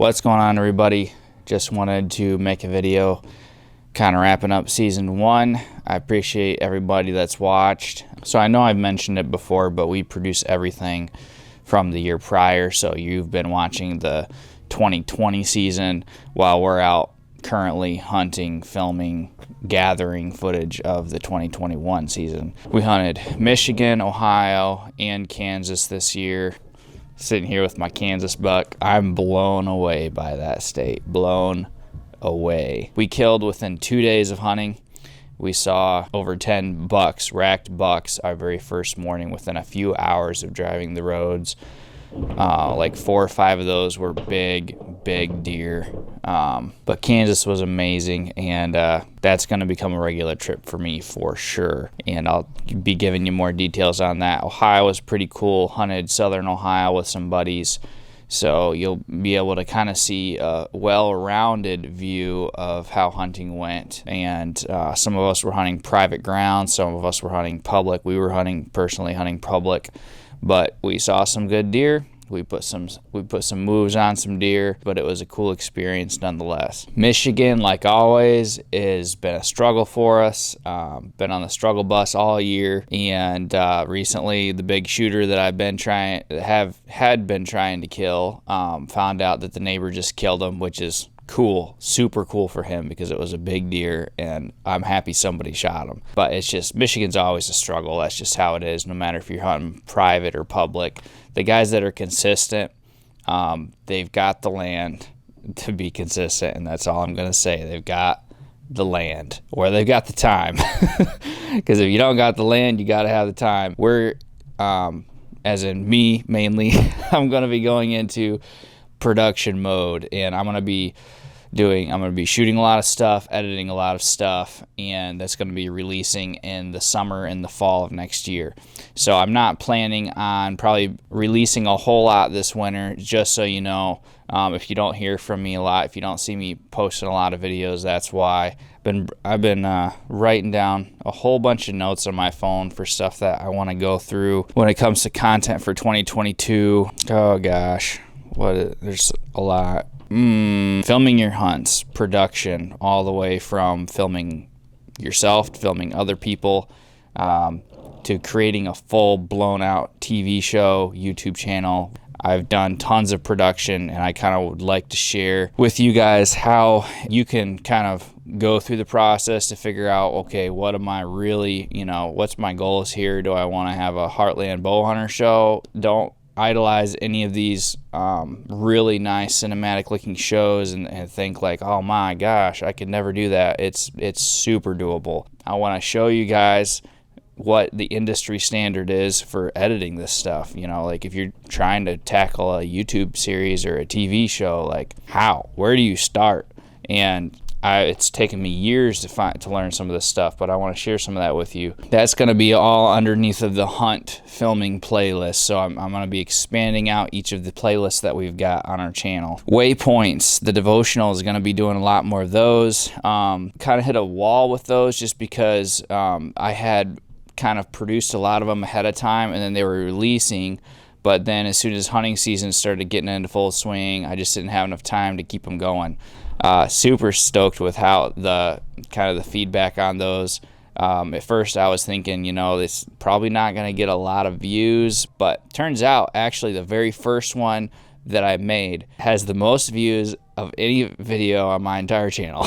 What's going on, everybody? Just wanted to make a video kind of wrapping up season 1. I appreciate everybody that's watched. So I know I've mentioned it before, but we produce everything from the year prior. So you've been watching the 2020 season while we're out currently hunting, filming, gathering footage of the 2021 season. We hunted Michigan, Ohio, and Kansas this year. Sitting here with my Kansas buck. I'm blown away by that state. Blown away. We killed within 2 days of hunting. We saw over 10 bucks, racked bucks, our very first morning within a few hours of driving the roads. Like 4 or 5 of those were big deer. But Kansas was amazing, and that's going to become a regular trip for me for sure. And I'll be giving you more details on that. Ohio was pretty cool. Hunted southern Ohio with some buddies. So you'll be able to kind of see a well-rounded view of how hunting went. And some of us were hunting private ground. Some of us were hunting public. We were personally hunting public. But we saw some good deer. We put some moves on some deer, but it was a cool experience nonetheless. Michigan, like always, has been a struggle for us. Been on the struggle bus all year, and recently the big shooter that had been trying to kill found out that the neighbor just killed him, which is cool, super cool for him because it was a big deer, and I'm happy somebody shot him. But it's just, Michigan's always a struggle. That's just how it is, no matter if you're hunting private or public. The guys that are consistent, they've got the land to be consistent, and that's all I'm going to say. They've got the land, or they've got the time. Because if you don't got the land, you got to have the time. We're, as in me mainly, I'm going to be going into production mode, and I'm going to be shooting a lot of stuff, editing a lot of stuff, and that's going to be releasing in the summer and the fall of next year. So I'm not planning on probably releasing a whole lot this winter, just so you know. If you don't hear from me a lot, if you don't see me posting a lot of videos, that's why. I've been writing down a whole bunch of notes on my phone for stuff that I want to go through when it comes to content for 2022. Oh gosh, there's a lot. Filming your hunts, production, all the way from filming yourself to filming other people, to creating a full blown out TV show, YouTube channel. I've done tons of production, and I kind of would like to share with you guys how you can kind of go through the process to figure out, okay, what am I really, what's my goals here? Do I want to have a Heartland bow hunter show? Don't idolize any of these really nice cinematic looking shows and think like, oh my gosh, I could never do that. It's super doable. I want to show you guys what the industry standard is for editing this stuff. Like if you're trying to tackle a YouTube series or a TV show, like where do you start? And it's taken me years to learn some of this stuff, but I want to share some of that with you. That's going to be all underneath of the hunt filming playlist, so I'm going to be expanding out each of the playlists that we've got on our channel. Waypoints, the devotional is going to be doing a lot more of those. Kind of hit a wall with those just because I had kind of produced a lot of them ahead of time, and then they were releasing. But then as soon as hunting season started getting into full swing, I just didn't have enough time to keep them going. Super stoked with how the feedback on those. At first I was thinking, this probably not going to get a lot of views, but turns out actually the very first one that I made has the most views of any video on my entire channel.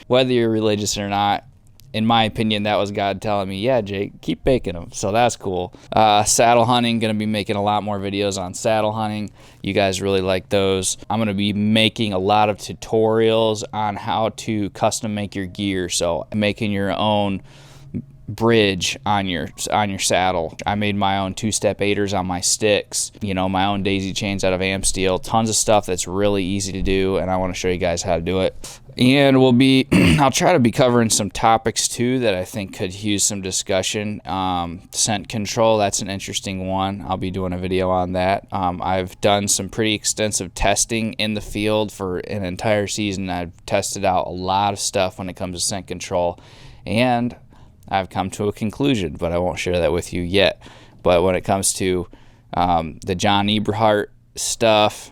Whether you're religious or not, in my opinion, that was God telling me, yeah, Jake, keep making them. So that's cool. Saddle hunting, going to be making a lot more videos on saddle hunting. You guys really like those. I'm going to be making a lot of tutorials on how to custom make your gear. So making your own bridge on your saddle. I made my own 2-step aiders on my sticks, my own daisy chains out of amp steel. Tons of stuff that's really easy to do, and I want to show you guys how to do it. And I'll try to be covering some topics too that I think could use some discussion. Scent control, that's an interesting one. I'll be doing a video on that. I've done some pretty extensive testing in the field for an entire season. I've tested out a lot of stuff when it comes to scent control, and I've come to a conclusion, but I won't share that with you yet. But when it comes to the John Eberhart stuff,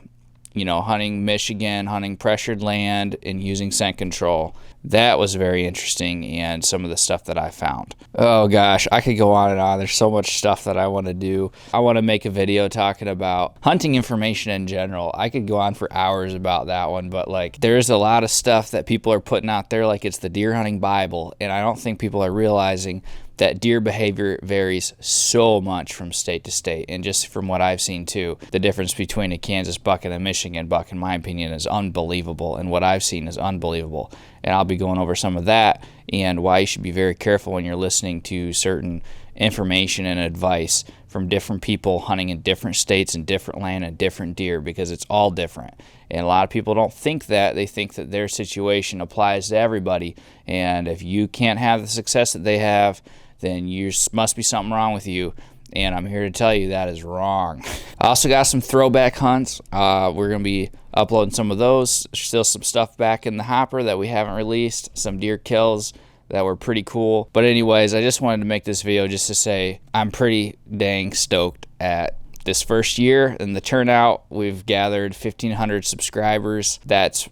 you know, hunting Michigan, hunting pressured land, and using scent control. That was very interesting, and some of the stuff that I found. Oh gosh, I could go on and on. There's so much stuff that I want to do. I want to make a video talking about hunting information in general. I could go on for hours about that one, but like, there's a lot of stuff that people are putting out there like it's the deer hunting Bible, and I don't think people are realizing that deer behavior varies so much from state to state. And just from what I've seen too, the difference between a Kansas buck and a Michigan buck, in my opinion, is unbelievable, and what I've seen is unbelievable. And I'll be going over some of that and why you should be very careful when you're listening to certain information and advice from different people hunting in different states and different land and different deer, because it's all different. And a lot of people don't think that. They think that their situation applies to everybody, and if you can't have the success that they have, then you must be something wrong with you. And I'm here to tell you that is wrong. I also got some throwback hunts. We're going to be uploading some of those. There's still some stuff back in the hopper that we haven't released. Some deer kills that were pretty cool. But anyways, I just wanted to make this video just to say I'm pretty dang stoked at this first year and the turnout. We've gathered 1,500 subscribers. That's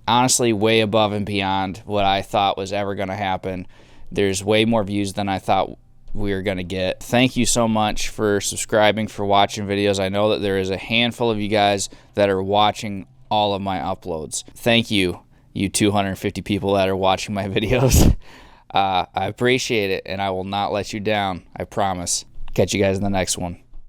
honestly way above and beyond what I thought was ever going to happen. There's way more views than I thought we were going to get. Thank you so much for subscribing, for watching videos. I know that there is a handful of you guys that are watching all of my uploads. Thank you, you 250 people that are watching my videos. I appreciate it, and I will not let you down. I promise. Catch you guys in the next one.